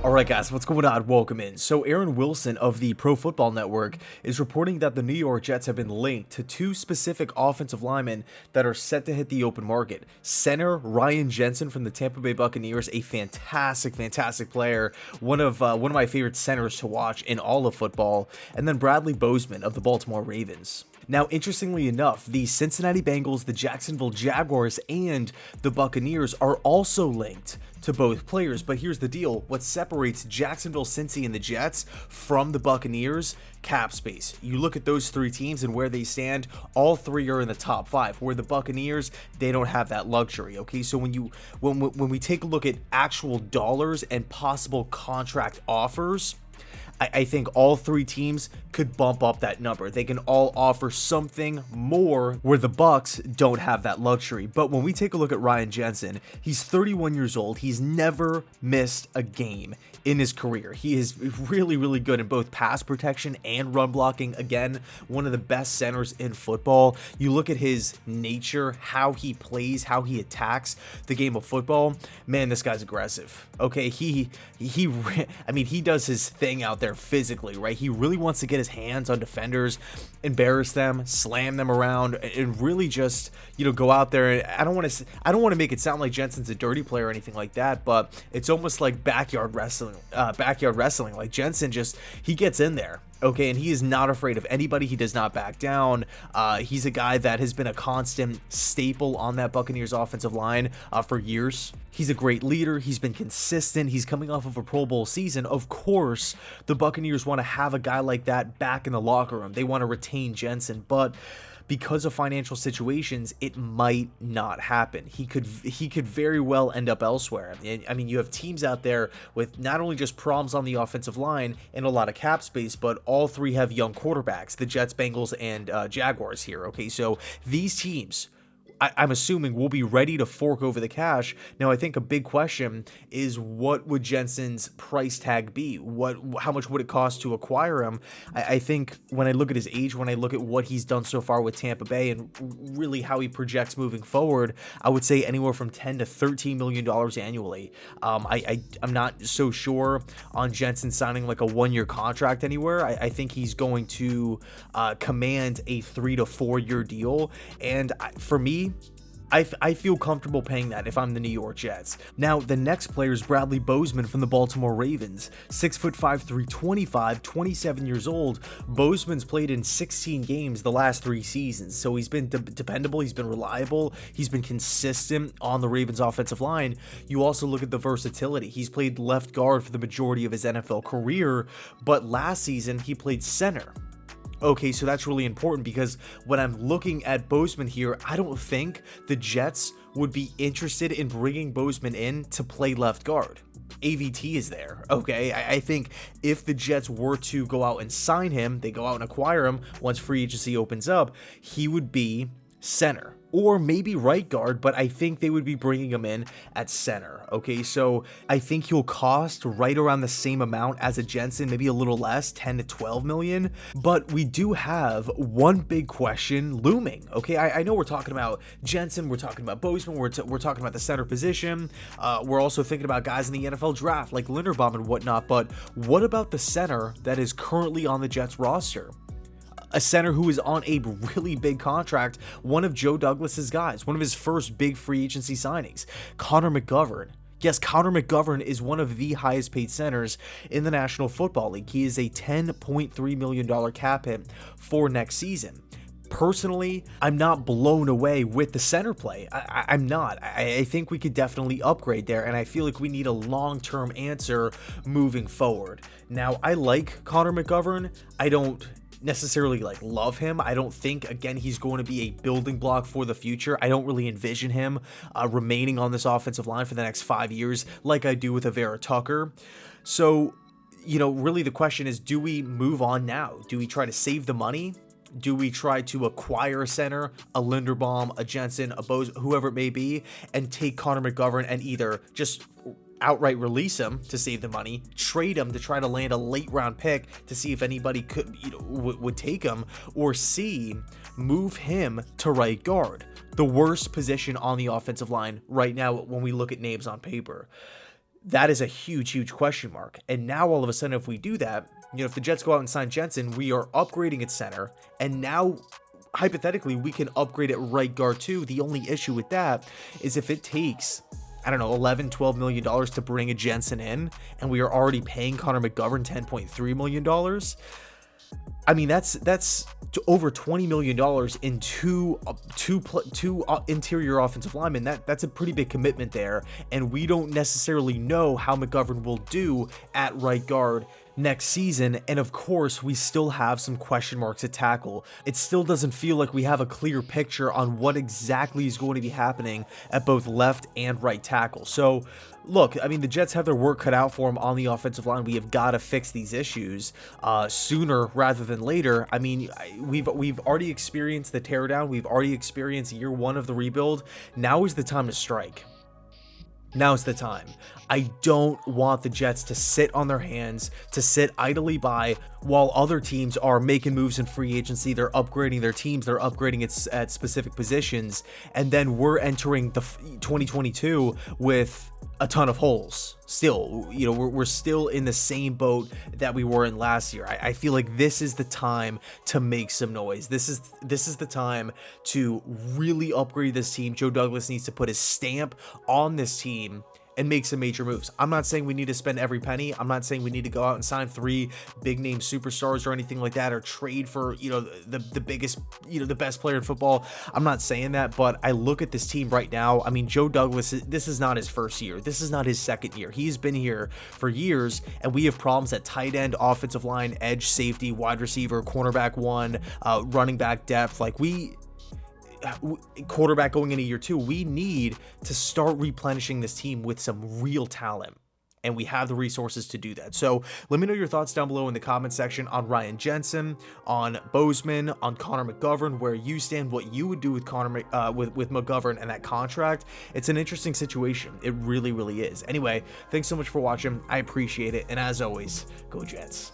Alright guys, what's going on? Welcome in. So Aaron Wilson of the Pro Football Network is reporting that the New York Jets have been linked to two specific offensive linemen that are set to hit the open market. Center Ryan Jensen from the Tampa Bay Buccaneers, a fantastic player, one of my favorite centers to watch in all of football, and then Bradley Bozeman of the Baltimore Ravens. Now, interestingly enough, the Cincinnati Bengals, the Jacksonville Jaguars, and the Buccaneers are also linked to both players. But here's the deal. What separates Jacksonville, Cincy, and the Jets from the Buccaneers? Cap space. You look at those three teams and where they stand, all three are in the top five. Where the Buccaneers, they don't have that luxury. Okay, so when we take a look at actual dollars and possible contract offers, I think all three teams could bump up that number. They can all offer something more where the Bucs don't have that luxury. But when we take a look at Ryan Jensen, he's 31 years old. He's never missed a game in his career. He is really good in both pass protection and run blocking. Again, one of the best centers in football. You look at his nature, how he plays, how he attacks the game of football. Man, this guy's aggressive. Okay, I mean, he does his thing out there physically, right? He really wants to get his hands on defenders, embarrass them, slam them around, and really just, go out there. And I don't want to make it sound like Jensen's a dirty player or anything like that, but it's almost like backyard wrestling. Like Jensen he gets in there. Okay, and he is not afraid of anybody. He does not back down. He's a guy that has been a constant staple on that Buccaneers offensive line for years. He's a great leader. He's been consistent. He's coming off of a Pro Bowl season. Of course, the Buccaneers want to have a guy like that back in the locker room. They want to retain Jensen, but because of financial situations, it might not happen. He could very well end up elsewhere. I mean, you have teams out there with not only just problems on the offensive line and a lot of cap space, but all three have young quarterbacks, the Jets, Bengals, and Jaguars here. Okay, so these teams, I'm assuming, will be ready to fork over the cash. Now, I think a big question is, what would Jensen's price tag be? How much would it cost to acquire him? I think when I look at his age, when I look at what he's done so far with Tampa Bay and really how he projects moving forward, I would say anywhere from $10 to $13 million annually. I'm not so sure on Jensen signing like a one-year contract anywhere. I think he's going to command a 3 to 4 year deal. And for me, I feel comfortable paying that if I'm the New York Jets. Now, the next player is Bradley Bozeman from the Baltimore Ravens. 6'5", 325, 27 years old. Bozeman's played in 16 games the last 3 seasons, so he's been dependable, he's been reliable, he's been consistent on the Ravens offensive line. You also look at the versatility. He's played left guard for the majority of his NFL career, but last season he played center. Okay, so that's really important because when I'm looking at Bozeman here, I don't think the Jets would be interested in bringing Bozeman in to play left guard. AVT is there, okay? I think if the Jets were to go out and sign him, they go out and acquire him once free agency opens up, he would be center or maybe right guard, but I think they would be bringing him in at center. Okay, so I think he'll cost right around the same amount as a Jensen, maybe a little less, 10 to 12 million. But we do have one big question looming. Okay, I know we're talking about Jensen, we're talking about Bozeman, we're talking about the center position. We're also thinking about guys in the NFL draft like Linderbaum and whatnot. But what about the center that is currently on the Jets roster? A center who is on a really big contract, one of Joe Douglas's guys, one of his first big free agency signings, Connor McGovern. Yes, Connor McGovern is one of the highest paid centers in the National Football League. He is a $10.3 million cap hit for next season. Personally, I'm not blown away with the center play. I'm not. I think we could definitely upgrade there, and I feel like we need a long-term answer moving forward. Now, I like Connor McGovern. I don't necessarily love him. I don't think, again, he's going to be a building block for the future. I don't really envision him remaining on this offensive line for the next 5 years like I do with a Vera Tucker. So, really the question is, do we move on now? Do we try to save the money? Do we try to acquire a center, a Linderbaum, a Jensen, a Bose, whoever it may be, and take Connor McGovern and either just outright release him to save the money, trade him to try to land a late round pick to see if anybody could would take him, or C, move him to right guard, the worst position on the offensive line right now when we look at names on paper? That is a huge question mark. And now all of a sudden, if we do that, if the Jets go out and sign Jensen, we are upgrading at center. And now, hypothetically, we can upgrade at right guard too. The only issue with that is if it takes, I don't know, $11-12 million to bring a Jensen in, and we are already paying Connor McGovern $10.3 million. I mean, that's over $20 million in two interior offensive linemen. That's a pretty big commitment there, and we don't necessarily know how McGovern will do at right guard next season. And of course, we still have some question marks at tackle. It still doesn't feel like we have a clear picture on what exactly is going to be happening at both left and right tackle. So look, I mean, the Jets have their work cut out for them on the offensive line. We have got to fix these issues sooner rather than later. I mean, we've already experienced the teardown. We've already experienced year one of the rebuild. Now is the time to strike. Now's the time. I don't want the Jets to sit on their hands, to sit idly by while other teams are making moves in free agency. They're upgrading their teams. They're upgrading it at specific positions. And then we're entering the 2022 with a ton of holes. Still, we're still in the same boat that we were in last year. I feel like this is the time to make some noise. This is the time to really upgrade this team. Joe Douglas needs to put his stamp on this team and make some major moves. I'm not saying we need to spend every penny. I'm not saying we need to go out and sign 3 big name superstars or anything like that, or trade for, the biggest, the best player in football. I'm not saying that, but I look at this team right now. I mean, Joe Douglas, this is not his first year. This is not his second year. He's been here for years, and we have problems at tight end, offensive line, edge, safety, wide receiver, cornerback 1, running back depth. Like quarterback going into year 2, we need to start replenishing this team with some real talent, and we have the resources to do that. So let me know your thoughts down below in the comment section on Ryan Jensen, on Bozeman, on Connor McGovern, where you stand, what you would do with with McGovern and that contract. It's an interesting situation. It really is. Anyway, thanks so much for watching. I appreciate it, and as always, go Jets.